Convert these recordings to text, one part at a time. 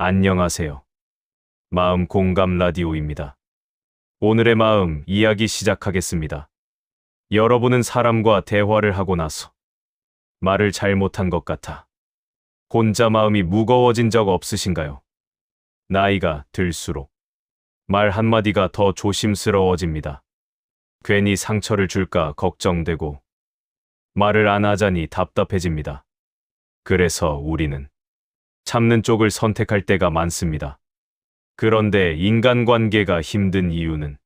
안녕하세요. 마음 공감 라디오입니다. 오늘의 마음 이야기 시작하겠습니다. 여러분은 사람과 대화를 하고 나서 말을 잘못한 것 같아 혼자 마음이 무거워진 적 없으신가요? 나이가 들수록 말 한마디가 더 조심스러워집니다. 괜히 상처를 줄까 걱정되고 말을 안 하자니 답답해집니다. 그래서 우리는 참는 쪽을 선택할 때가 많습니다. 그런데 인간관계가 힘든 이유는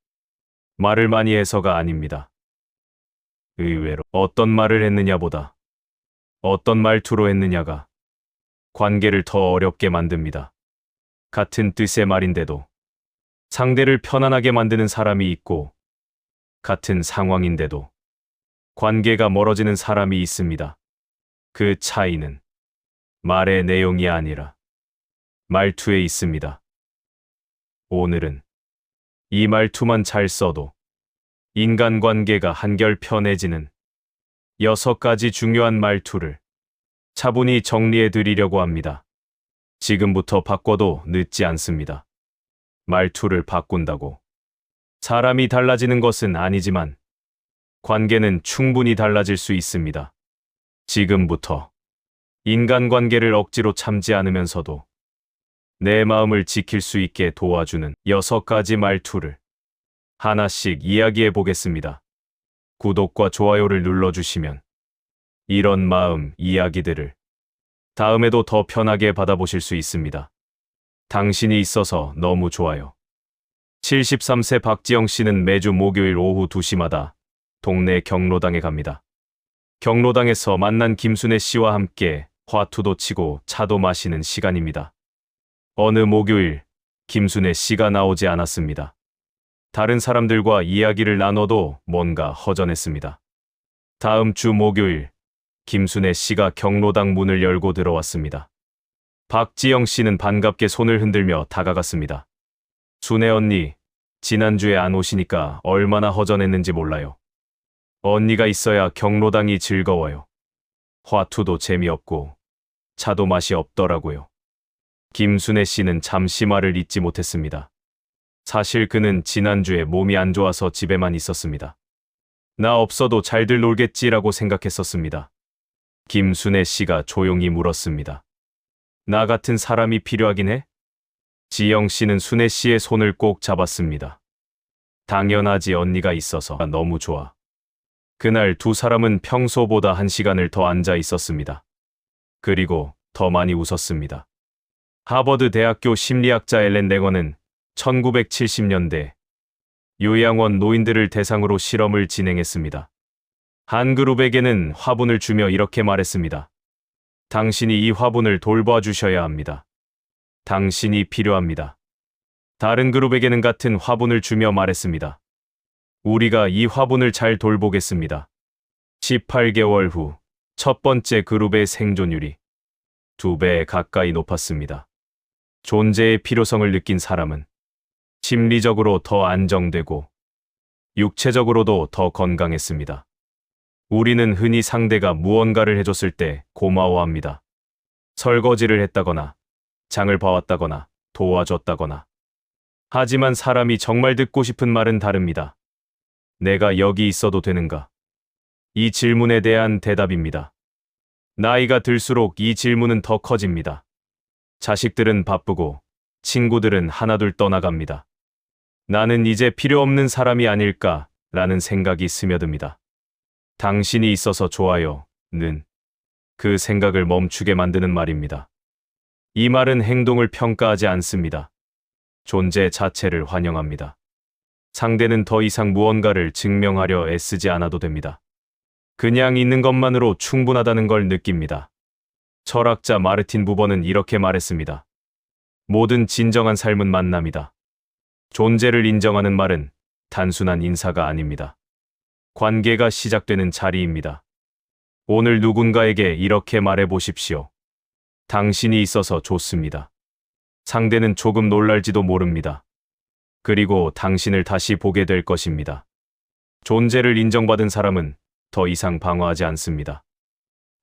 말을 많이 해서가 아닙니다. 의외로 어떤 말을 했느냐보다 어떤 말투로 했느냐가 관계를 더 어렵게 만듭니다. 같은 뜻의 말인데도 상대를 편안하게 만드는 사람이 있고 같은 상황인데도 관계가 멀어지는 사람이 있습니다. 그 차이는 말의 내용이 아니라 말투에 있습니다. 오늘은 이 말투만 잘 써도 인간관계가 한결 편해지는 6가지 중요한 말투를 차분히 정리해 드리려고 합니다. 지금부터 바꿔도 늦지 않습니다. 말투를 바꾼다고 사람이 달라지는 것은 아니지만 관계는 충분히 달라질 수 있습니다. 지금부터 인간관계를 억지로 참지 않으면서도 내 마음을 지킬 수 있게 도와주는 6가지 말투를 하나씩 이야기해 보겠습니다. 구독과 좋아요를 눌러주시면 이런 마음 이야기들을 다음에도 더 편하게 받아보실 수 있습니다. 당신이 있어서 너무 좋아요. 73세 박지영 씨는 매주 목요일 오후 2시마다 동네 경로당에 갑니다. 경로당에서 만난 김순애 씨와 함께 화투도 치고 차도 마시는 시간입니다. 어느 목요일 김순애 씨가 나오지 않았습니다. 다른 사람들과 이야기를 나눠도 뭔가 허전했습니다. 다음 주 목요일 김순애 씨가 경로당 문을 열고 들어왔습니다. 박지영 씨는 반갑게 손을 흔들며 다가갔습니다. 순애 언니, 지난주에 안 오시니까 얼마나 허전했는지 몰라요. 언니가 있어야 경로당이 즐거워요. 화투도 재미없고 차도 맛이 없더라고요. 김순애 씨는 잠시 말을 잇지 못했습니다. 사실 그는 지난주에 몸이 안 좋아서 집에만 있었습니다. 나 없어도 잘들 놀겠지라고 생각했었습니다. 김순애 씨가 조용히 물었습니다. 나 같은 사람이 필요하긴 해? 지영 씨는 순애 씨의 손을 꼭 잡았습니다. 당연하지, 언니가 있어서 너무 좋아. 그날 두 사람은 평소보다 1시간을 더 앉아 있었습니다. 그리고 더 많이 웃었습니다. 하버드 대학교 심리학자 앨런 랭어는 1970년대 요양원 노인들을 대상으로 실험을 진행했습니다. 한 그룹에게는 화분을 주며 이렇게 말했습니다. 당신이 이 화분을 돌봐주셔야 합니다. 당신이 필요합니다. 다른 그룹에게는 같은 화분을 주며 말했습니다. 우리가 이 화분을 잘 돌보겠습니다. 18개월 후 첫 번째 그룹의 생존율이 2배 가까이 높았습니다. 존재의 필요성을 느낀 사람은 심리적으로 더 안정되고 육체적으로도 더 건강했습니다. 우리는 흔히 상대가 무언가를 해줬을 때 고마워합니다. 설거지를 했다거나 장을 봐왔다거나 도와줬다거나. 하지만 사람이 정말 듣고 싶은 말은 다릅니다. 내가 여기 있어도 되는가? 이 질문에 대한 대답입니다. 나이가 들수록 이 질문은 더 커집니다. 자식들은 바쁘고 친구들은 하나둘 떠나갑니다. 나는 이제 필요 없는 사람이 아닐까 라는 생각이 스며듭니다. 당신이 있어서 좋아요는 그 생각을 멈추게 만드는 말입니다. 이 말은 행동을 평가하지 않습니다. 존재 자체를 환영합니다. 상대는 더 이상 무언가를 증명하려 애쓰지 않아도 됩니다. 그냥 있는 것만으로 충분하다는 걸 느낍니다. 철학자 마르틴 부버는 이렇게 말했습니다. 모든 진정한 삶은 만남이다. 존재를 인정하는 말은 단순한 인사가 아닙니다. 관계가 시작되는 자리입니다. 오늘 누군가에게 이렇게 말해 보십시오. 당신이 있어서 좋습니다. 상대는 조금 놀랄지도 모릅니다. 그리고 당신을 다시 보게 될 것입니다. 존재를 인정받은 사람은 더 이상 방어하지 않습니다.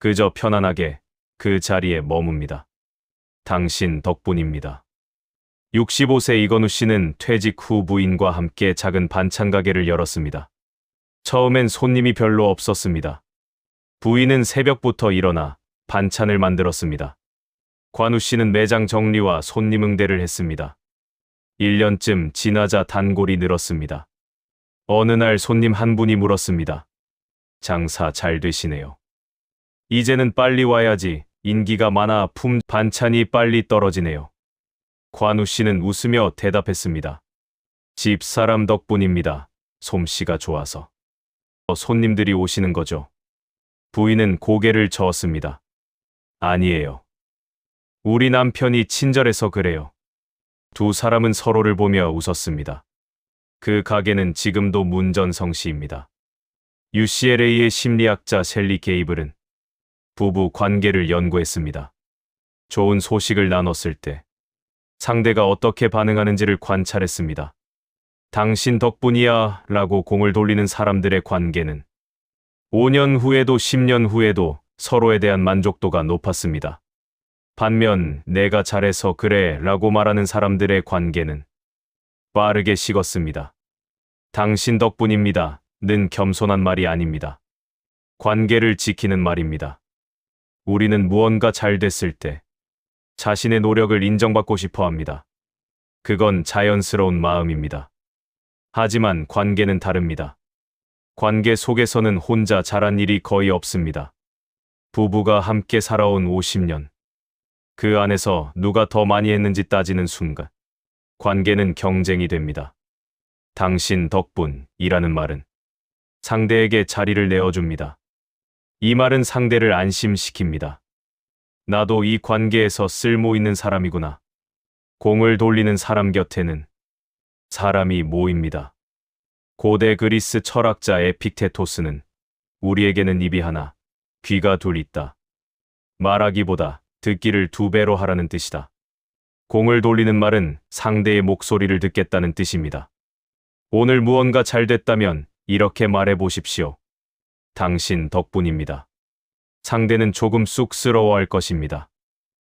그저 편안하게 그 자리에 머뭅니다. 당신 덕분입니다. 65세 이건우 씨는 퇴직 후 부인과 함께 작은 반찬 가게를 열었습니다. 처음엔 손님이 별로 없었습니다. 부인은 새벽부터 일어나 반찬을 만들었습니다. 관우 씨는 매장 정리와 손님 응대를 했습니다. 1년쯤 지나자 단골이 늘었습니다. 어느 날 손님 한 분이 물었습니다. 장사 잘 되시네요. 이제는 빨리 와야지. 인기가 많아 반찬이 빨리 떨어지네요. 관우 씨는 웃으며 대답했습니다. 집사람 덕분입니다. 솜씨가 좋아서. 손님들이 오시는 거죠. 부인은 고개를 저었습니다. 아니에요. 우리 남편이 친절해서 그래요. 두 사람은 서로를 보며 웃었습니다. 그 가게는 지금도 문전성시입니다. UCLA의 심리학자 셀리 게이블은 부부 관계를 연구했습니다. 좋은 소식을 나눴을 때 상대가 어떻게 반응하는지를 관찰했습니다. 당신 덕분이야 라고 공을 돌리는 사람들의 관계는 5년 후에도 10년 후에도 서로에 대한 만족도가 높았습니다. 반면 내가 잘해서 그래 라고 말하는 사람들의 관계는 빠르게 식었습니다. 당신 덕분입니다. 는 겸손한 말이 아닙니다. 관계를 지키는 말입니다. 우리는 무언가 잘 됐을 때 자신의 노력을 인정받고 싶어 합니다. 그건 자연스러운 마음입니다. 하지만 관계는 다릅니다. 관계 속에서는 혼자 잘한 일이 거의 없습니다. 부부가 함께 살아온 50년. 그 안에서 누가 더 많이 했는지 따지는 순간 관계는 경쟁이 됩니다. 당신 덕분이라는 말은 상대에게 자리를 내어줍니다. 이 말은 상대를 안심시킵니다. 나도 이 관계에서 쓸모 있는 사람이구나. 공을 돌리는 사람 곁에는 사람이 모입니다. 고대 그리스 철학자 에픽테토스는 우리에게는 입이 하나, 귀가 둘 있다. 말하기보다 듣기를 2배로 하라는 뜻이다. 공을 돌리는 말은 상대의 목소리를 듣겠다는 뜻입니다. 오늘 무언가 잘 됐다면 이렇게 말해 보십시오. 당신 덕분입니다. 상대는 조금 쑥스러워할 것입니다.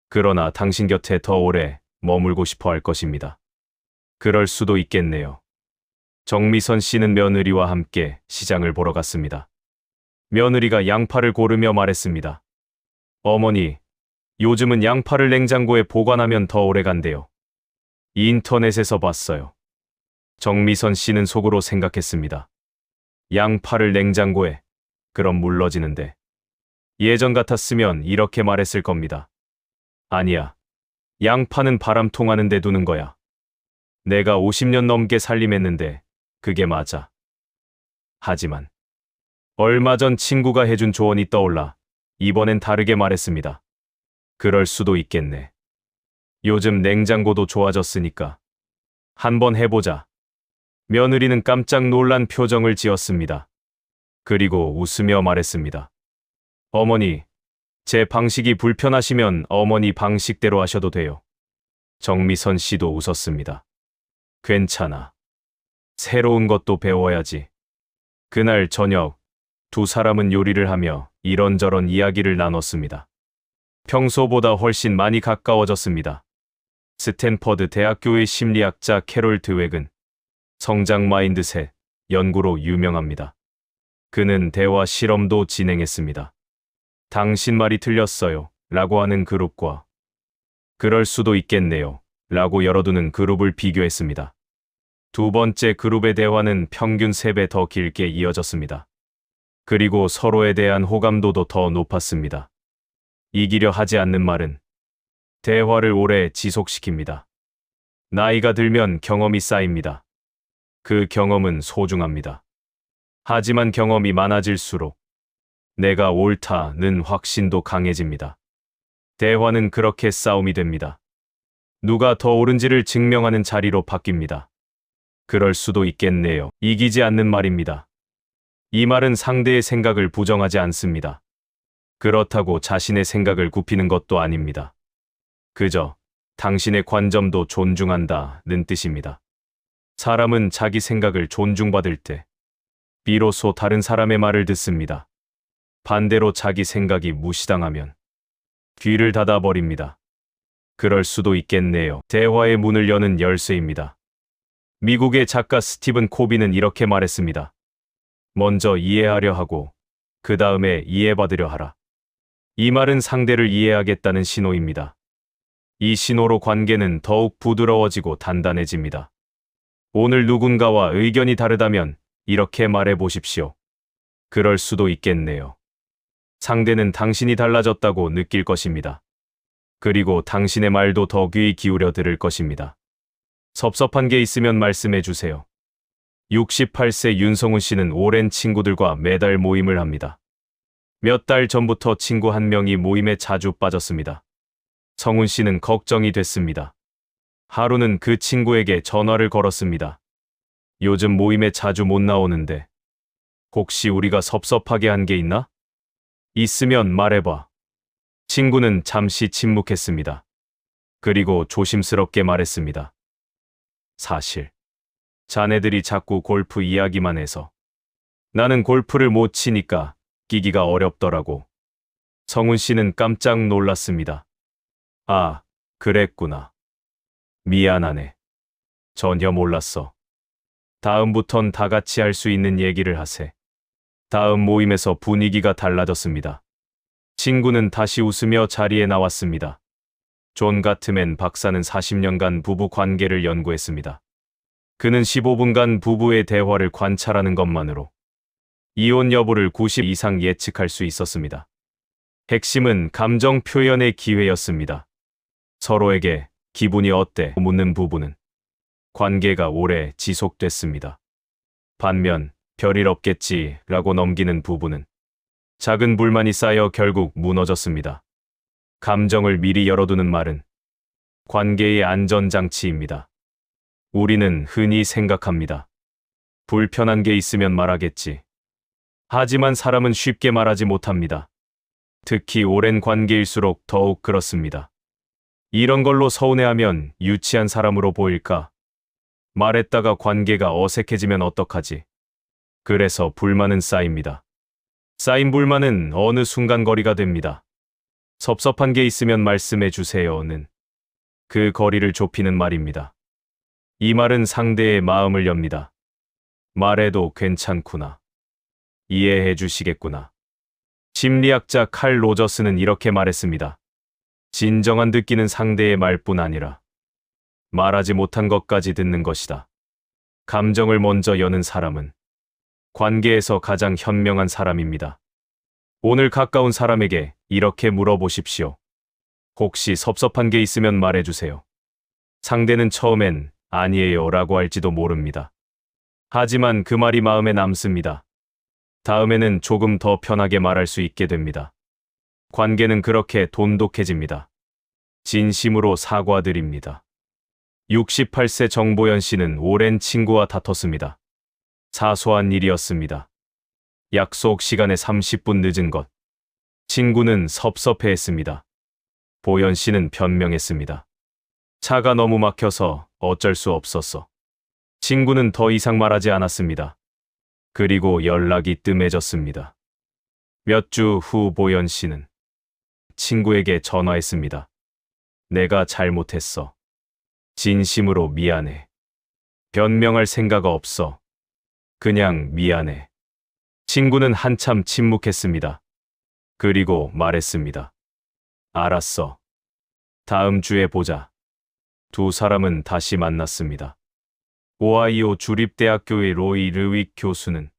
그러나 당신 곁에 더 오래 머물고 싶어 할 것입니다. 그럴 수도 있겠네요. 정미선 씨는 며느리와 함께 시장을 보러 갔습니다. 며느리가 양파를 고르며 말했습니다. 어머니, 요즘은 양파를 냉장고에 보관하면 더 오래 간대요. 인터넷에서 봤어요. 정미선 씨는 속으로 생각했습니다. 양파를 냉장고에, 그럼 물러지는데. 예전 같았으면 이렇게 말했을 겁니다. 아니야. 양파는 바람 통하는 데 두는 거야. 내가 50년 넘게 살림했는데 그게 맞아. 하지만 얼마 전 친구가 해준 조언이 떠올라 이번엔 다르게 말했습니다. 그럴 수도 있겠네. 요즘 냉장고도 좋아졌으니까 한번 해보자. 며느리는 깜짝 놀란 표정을 지었습니다. 그리고 웃으며 말했습니다. 어머니, 제 방식이 불편하시면 어머니 방식대로 하셔도 돼요. 정미선 씨도 웃었습니다. 괜찮아. 새로운 것도 배워야지. 그날 저녁, 두 사람은 요리를 하며 이런저런 이야기를 나눴습니다. 평소보다 훨씬 많이 가까워졌습니다. 스탠퍼드 대학교의 심리학자 캐롤 드웩은 성장 마인드셋 연구로 유명합니다. 그는 대화 실험도 진행했습니다. 당신 말이 틀렸어요. 라고 하는 그룹과 그럴 수도 있겠네요. 라고 열어두는 그룹을 비교했습니다. 두 번째 그룹의 대화는 평균 3배 더 길게 이어졌습니다. 그리고 서로에 대한 호감도도 더 높았습니다. 이기려 하지 않는 말은 대화를 오래 지속시킵니다. 나이가 들면 경험이 쌓입니다. 그 경험은 소중합니다. 하지만 경험이 많아질수록 내가 옳다는 확신도 강해집니다. 대화는 그렇게 싸움이 됩니다. 누가 더 옳은지를 증명하는 자리로 바뀝니다. 그럴 수도 있겠네요. 이기지 않는 말입니다. 이 말은 상대의 생각을 부정하지 않습니다. 그렇다고 자신의 생각을 굽히는 것도 아닙니다. 그저 당신의 관점도 존중한다는 뜻입니다. 사람은 자기 생각을 존중받을 때 비로소 다른 사람의 말을 듣습니다. 반대로 자기 생각이 무시당하면 귀를 닫아버립니다. 그럴 수도 있겠네요. 대화의 문을 여는 열쇠입니다. 미국의 작가 스티븐 코비는 이렇게 말했습니다. 먼저 이해하려 하고 그 다음에 이해받으려 하라. 이 말은 상대를 이해하겠다는 신호입니다. 이 신호로 관계는 더욱 부드러워지고 단단해집니다. 오늘 누군가와 의견이 다르다면 이렇게 말해 보십시오. 그럴 수도 있겠네요. 상대는 당신이 달라졌다고 느낄 것입니다. 그리고 당신의 말도 더 귀 기울여 들을 것입니다. 섭섭한 게 있으면 말씀해 주세요. 68세 윤성훈 씨는 오랜 친구들과 매달 모임을 합니다. 몇 달 전부터 친구 한 명이 모임에 자주 빠졌습니다. 성훈 씨는 걱정이 됐습니다. 하루는 그 친구에게 전화를 걸었습니다. 요즘 모임에 자주 못 나오는데 혹시 우리가 섭섭하게 한 게 있나? 있으면 말해봐. 친구는 잠시 침묵했습니다. 그리고 조심스럽게 말했습니다. 사실 자네들이 자꾸 골프 이야기만 해서 나는 골프를 못 치니까 끼기가 어렵더라고. 성훈 씨는 깜짝 놀랐습니다. 아, 그랬구나. 미안하네. 전혀 몰랐어. 다음부턴 다 같이 할 수 있는 얘기를 하세. 다음 모임에서 분위기가 달라졌습니다. 친구는 다시 웃으며 자리에 나왔습니다. 존 가트맨 박사는 40년간 부부 관계를 연구했습니다. 그는 15분간 부부의 대화를 관찰하는 것만으로 이혼 여부를 90% 이상 예측할 수 있었습니다. 핵심은 감정 표현의 기회였습니다. 서로에게 기분이 어때? 묻는 부부는 관계가 오래 지속됐습니다. 반면 별일 없겠지 라고 넘기는 부부는 작은 불만이 쌓여 결국 무너졌습니다. 감정을 미리 열어두는 말은 관계의 안전장치입니다. 우리는 흔히 생각합니다. 불편한 게 있으면 말하겠지. 하지만 사람은 쉽게 말하지 못합니다. 특히 오랜 관계일수록 더욱 그렇습니다. 이런 걸로 서운해하면 유치한 사람으로 보일까? 말했다가 관계가 어색해지면 어떡하지? 그래서 불만은 쌓입니다. 쌓인 불만은 어느 순간 거리가 됩니다. 섭섭한 게 있으면 말씀해 주세요는 그 거리를 좁히는 말입니다. 이 말은 상대의 마음을 엽니다. 말해도 괜찮구나. 이해해 주시겠구나. 심리학자 칼 로저스는 이렇게 말했습니다. 진정한 듣기는 상대의 말뿐 아니라 말하지 못한 것까지 듣는 것이다. 감정을 먼저 여는 사람은 관계에서 가장 현명한 사람입니다. 오늘 가까운 사람에게 이렇게 물어보십시오. 혹시 섭섭한 게 있으면 말해주세요. 상대는 처음엔 아니에요 라고 할지도 모릅니다. 하지만 그 말이 마음에 남습니다. 다음에는 조금 더 편하게 말할 수 있게 됩니다. 관계는 그렇게 돈독해집니다. 진심으로 사과드립니다. 68세 정보연 씨는 오랜 친구와 다퉜습니다. 사소한 일이었습니다. 약속 시간에 30분 늦은 것. 친구는 섭섭해했습니다. 보연 씨는 변명했습니다. 차가 너무 막혀서 어쩔 수 없었어. 친구는 더 이상 말하지 않았습니다. 그리고 연락이 뜸해졌습니다. 몇 주 후 보연 씨는 친구에게 전화했습니다. 내가 잘못했어. 진심으로 미안해. 변명할 생각 없어. 그냥 미안해. 친구는 한참 침묵했습니다. 그리고 말했습니다. 알았어. 다음 주에 보자. 두 사람은 다시 만났습니다. 오하이오 주립대학교의 로이 르윅 교수는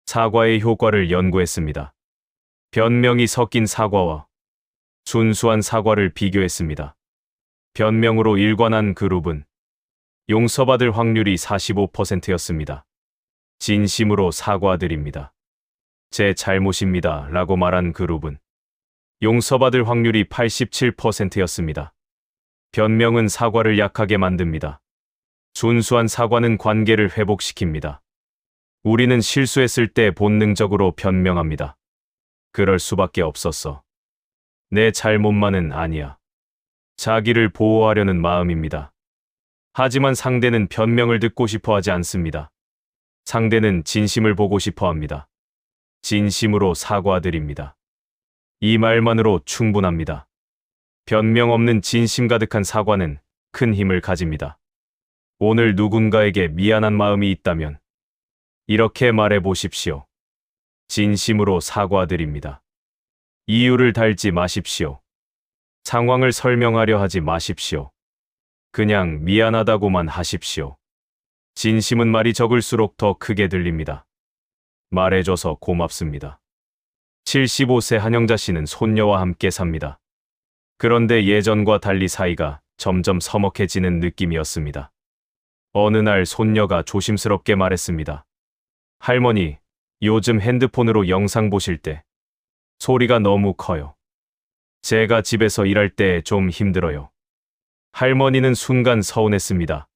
사과의 효과를 연구했습니다. 변명이 섞인 사과와 순수한 사과를 비교했습니다. 변명으로 일관한 그룹은 용서받을 확률이 45%였습니다. 진심으로 사과드립니다. 제 잘못입니다. 라고 말한 그룹은 용서받을 확률이 87%였습니다. 변명은 사과를 약하게 만듭니다. 순수한 사과는 관계를 회복시킵니다. 우리는 실수했을 때 본능적으로 변명합니다. 그럴 수밖에 없었어. 내 잘못만은 아니야. 자기를 보호하려는 마음입니다. 하지만 상대는 변명을 듣고 싶어 하지 않습니다. 상대는 진심을 보고 싶어 합니다. 진심으로 사과드립니다. 이 말만으로 충분합니다. 변명 없는 진심 가득한 사과는 큰 힘을 가집니다. 오늘 누군가에게 미안한 마음이 있다면 이렇게 말해 보십시오. 진심으로 사과드립니다. 이유를 달지 마십시오. 상황을 설명하려 하지 마십시오. 그냥 미안하다고만 하십시오. 진심은 말이 적을수록 더 크게 들립니다. 말해줘서 고맙습니다. 75세 한영자 씨는 손녀와 함께 삽니다. 그런데 예전과 달리 사이가 점점 서먹해지는 느낌이었습니다. 어느 날 손녀가 조심스럽게 말했습니다. 할머니, 요즘 핸드폰으로 영상 보실 때 소리가 너무 커요. 제가 집에서 일할 때 좀 힘들어요. 할머니는 순간 서운했습니다.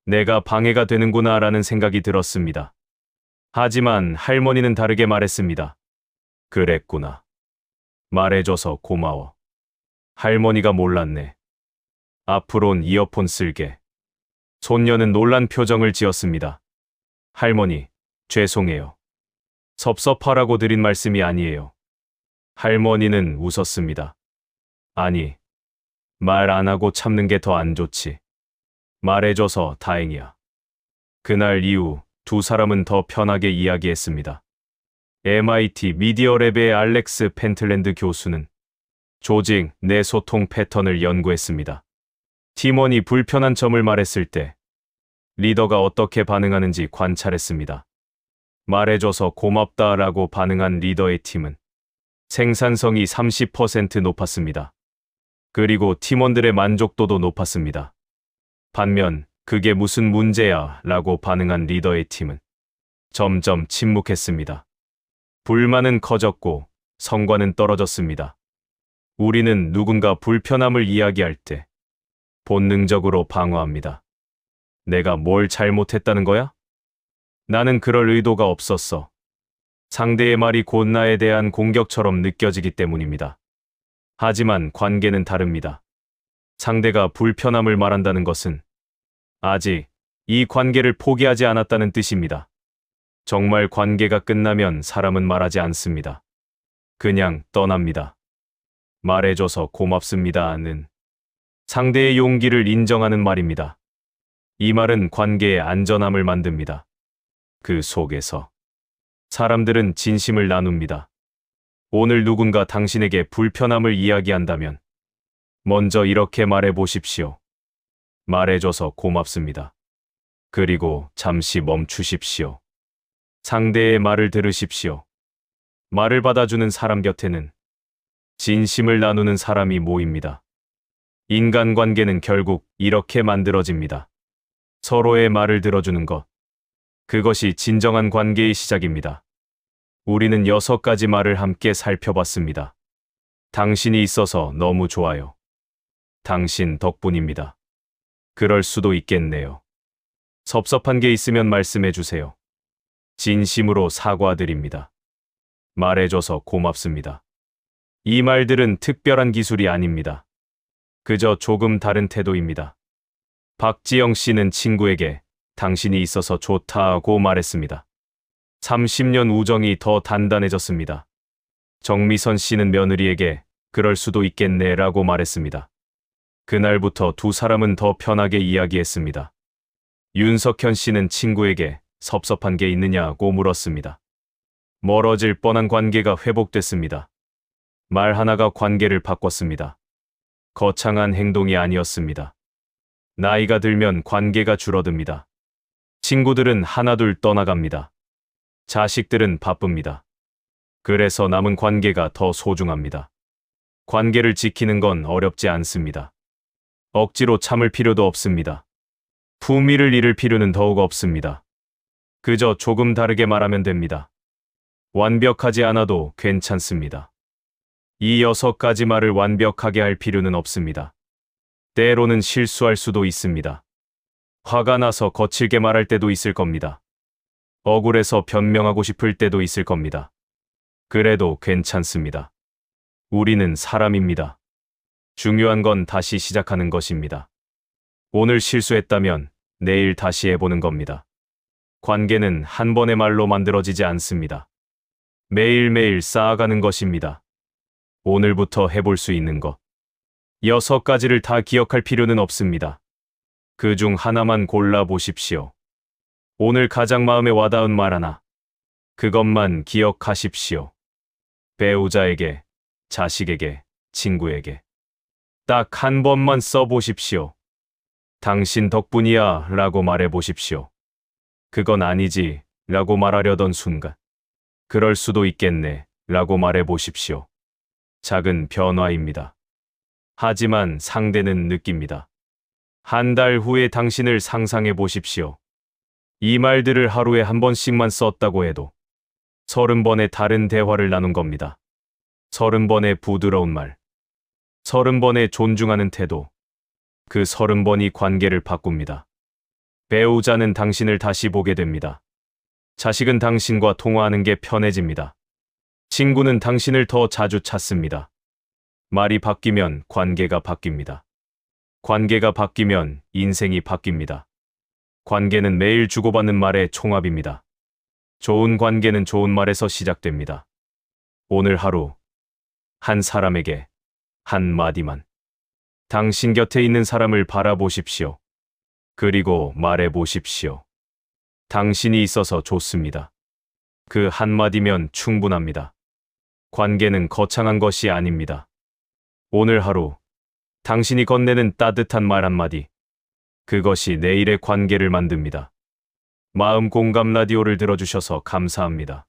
내가 방해가 되는구나 라는 생각이 들었습니다. 하지만 할머니는 다르게 말했습니다. 그랬구나. 말해줘서 고마워. 할머니가 몰랐네. 앞으론 이어폰 쓸게. 손녀는 놀란 표정을 지었습니다. 할머니, 죄송해요. 섭섭하라고 드린 말씀이 아니에요. 할머니는 웃었습니다. 아니, 말 안 하고 참는 게 더 안 좋지. 말해줘서 다행이야. 그날 이후 두 사람은 더 편하게 이야기했습니다. MIT 미디어랩의 알렉스 펜틀랜드 교수는 조직 내 소통 패턴을 연구했습니다. 팀원이 불편한 점을 말했을 때 리더가 어떻게 반응하는지 관찰했습니다. 말해줘서 고맙다라고 반응한 리더의 팀은 생산성이 30% 높았습니다. 그리고 팀원들의 만족도도 높았습니다. 반면 그게 무슨 문제야 라고 반응한 리더의 팀은 점점 침묵했습니다. 불만은 커졌고 성과는 떨어졌습니다. 우리는 누군가 불편함을 이야기할 때 본능적으로 방어합니다. 내가 뭘 잘못했다는 거야? 나는 그럴 의도가 없었어. 상대의 말이 곧 나에 대한 공격처럼 느껴지기 때문입니다. 하지만 관계는 다릅니다. 상대가 불편함을 말한다는 것은 아직 이 관계를 포기하지 않았다는 뜻입니다. 정말 관계가 끝나면 사람은 말하지 않습니다. 그냥 떠납니다. 말해줘서 고맙습니다는 상대의 용기를 인정하는 말입니다. 이 말은 관계의 안전함을 만듭니다. 그 속에서 사람들은 진심을 나눕니다. 오늘 누군가 당신에게 불편함을 이야기한다면 먼저 이렇게 말해 보십시오. 말해줘서 고맙습니다. 그리고 잠시 멈추십시오. 상대의 말을 들으십시오. 말을 받아주는 사람 곁에는 진심을 나누는 사람이 모입니다. 인간관계는 결국 이렇게 만들어집니다. 서로의 말을 들어주는 것. 그것이 진정한 관계의 시작입니다. 우리는 6가지 말을 함께 살펴봤습니다. 당신이 있어서 너무 좋아요. 당신 덕분입니다. 그럴 수도 있겠네요. 섭섭한 게 있으면 말씀해 주세요. 진심으로 사과드립니다. 말해줘서 고맙습니다. 이 말들은 특별한 기술이 아닙니다. 그저 조금 다른 태도입니다. 박지영 씨는 친구에게 당신이 있어서 좋다고 말했습니다. 30년 우정이 더 단단해졌습니다. 정미선 씨는 며느리에게 그럴 수도 있겠네라고 말했습니다. 그날부터 두 사람은 더 편하게 이야기했습니다. 윤석현 씨는 친구에게 섭섭한 게 있느냐고 물었습니다. 멀어질 뻔한 관계가 회복됐습니다. 말 하나가 관계를 바꿨습니다. 거창한 행동이 아니었습니다. 나이가 들면 관계가 줄어듭니다. 친구들은 하나둘 떠나갑니다. 자식들은 바쁩니다. 그래서 남은 관계가 더 소중합니다. 관계를 지키는 건 어렵지 않습니다. 억지로 참을 필요도 없습니다. 품위를 잃을 필요는 더욱 없습니다. 그저 조금 다르게 말하면 됩니다. 완벽하지 않아도 괜찮습니다. 이 6가지 말을 완벽하게 할 필요는 없습니다. 때로는 실수할 수도 있습니다. 화가 나서 거칠게 말할 때도 있을 겁니다. 억울해서 변명하고 싶을 때도 있을 겁니다. 그래도 괜찮습니다. 우리는 사람입니다. 중요한 건 다시 시작하는 것입니다. 오늘 실수했다면 내일 다시 해보는 겁니다. 관계는 한 번의 말로 만들어지지 않습니다. 매일매일 쌓아가는 것입니다. 오늘부터 해볼 수 있는 것. 6가지를 다 기억할 필요는 없습니다. 그 중 하나만 골라 보십시오. 오늘 가장 마음에 와닿은 말 하나. 그것만 기억하십시오. 배우자에게, 자식에게, 친구에게. 딱 한 번만 써보십시오. 당신 덕분이야 라고 말해보십시오. 그건 아니지 라고 말하려던 순간. 그럴 수도 있겠네 라고 말해보십시오. 작은 변화입니다. 하지만 상대는 느낍니다. 한 달 후에 당신을 상상해 보십시오. 이 말들을 하루에 한 번씩만 썼다고 해도 30번의 다른 대화를 나눈 겁니다. 30번의 부드러운 말, 30번의 존중하는 태도, 그 30번이 관계를 바꿉니다. 배우자는 당신을 다시 보게 됩니다. 자식은 당신과 통화하는 게 편해집니다. 친구는 당신을 더 자주 찾습니다. 말이 바뀌면 관계가 바뀝니다. 관계가 바뀌면 인생이 바뀝니다. 관계는 매일 주고받는 말의 총합입니다. 좋은 관계는 좋은 말에서 시작됩니다. 오늘 하루 한 사람에게 한마디만. 당신 곁에 있는 사람을 바라보십시오. 그리고 말해보십시오. 당신이 있어서 좋습니다. 그 한마디면 충분합니다. 관계는 거창한 것이 아닙니다. 오늘 하루 당신이 건네는 따뜻한 말 한마디. 그것이 내일의 관계를 만듭니다. 마음 공감 라디오를 들어주셔서 감사합니다.